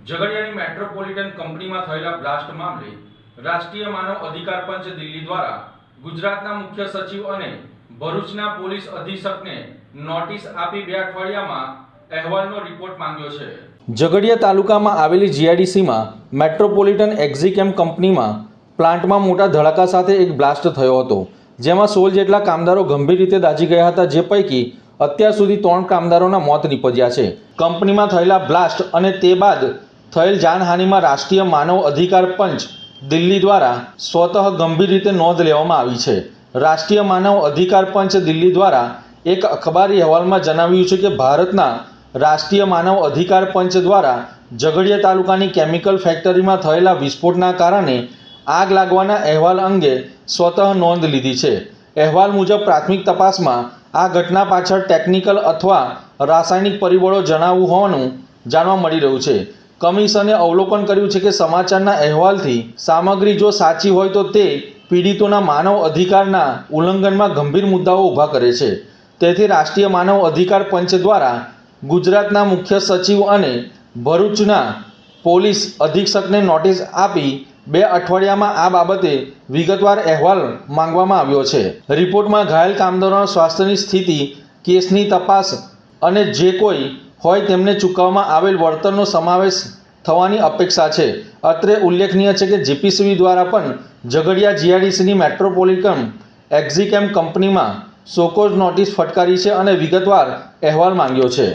ઝઘડિયાની metropolitan કંપનીમાં થયેલા blast મામલે રાષ્ટ્રીય માનવ અધિકાર પંચ દિલ્હી દ્વારા ગુજરાતના મુખ્ય સચિવ અને ભરૂચના પોલીસ અધિક્ષકને નોટિસ આપી 2 અઠવાડિયામાં અહેવાલનો રિપોર્ટ માંગ્યો છે। ઝઘડિયા તાલુકામાં આવેલી જીઆઈડીસીમાં મેટ્રોપોલિટન એક્ઝિકેમ કંપનીમાં પ્લાન્ટમાં મોટા ધડાકા સાથે એક બ્લાસ્ટ થયો હતો, જેમાં 16 જેટલા કામદારો ગંભીર રીતે દાઝી ગયા હતા, જે પૈકી અત્યાર સુધી 3 કામદારોના મોત નીપજ્યા છે। કંપનીમાં થયેલા બ્લાસ્ટ અને તે બાદ થયેલ જાનહાનિમાં રાષ્ટ્રીય માનવ અધિકાર પંચ દિલ્હી દ્વારા સ્વતઃ ગંભીર રીતે નોંધ લેવામાં આવી છે। રાષ્ટ્રીય માનવ અધિકાર પંચ દિલ્હી દ્વારા એક અખબારી અહેવાલમાં જણાવ્યું છે કે ભારતના રાષ્ટ્રીય માનવ અધિકાર પંચ દ્વારા ઝઘડિયા તાલુકાની કેમિકલ ફેક્ટરીમાં થયેલા વિસ્ફોટના કારણે આગ લાગવાના અહેવાલ અંગે સ્વતઃ નોંધ લીધી છે। અહેવાલ મુજબ પ્રાથમિક તપાસમાં આ ઘટના પાછળ ટેકનિકલ અથવા રાસાયણિક પરિબળો જણાવવું હોવાનું જાણવા મળી રહ્યું છે। કમિશને અવલોકન કર્યું છે કે સમાચારના અહેવાલથી સામગ્રી જો સાચી હોય તો તે પીડિતોના માનવ અધિકારના ઉલ્લંઘનમાં ગંભીર મુદ્દાઓ ઊભા કરે છે। તેથી રાષ્ટ્રીય માનવ અધિકાર પંચ દ્વારા ગુજરાતના મુખ્ય સચિવ અને ભરૂચના પોલીસ અધિક્ષકને નોટિસ આપી 2 અઠવાડિયામાં આ બાબતે વિગતવાર અહેવાલ માંગવામાં આવ્યો છે। રિપોર્ટમાં ઘાયલ કામદારોના સ્વાસ્થ્યની સ્થિતિ, કેસની તપાસ અને જે કોઈ હોય તેમને ચૂકવવામાં આવેલ વળતરનો સમાવેશ થવાની અપેક્ષા છે। અત્રે ઉલ્લેખનીય છે કે જીપીસીબી દ્વારા પણ ઝઘડિયા જીઆઈડીસીની મેટ્રોપોલિટન એક્ઝિકેમ કંપનીમાં શોકોઝ નોટિસ ફટકારી છે અને વિગતવાર અહેવાલ માંગ્યો છે।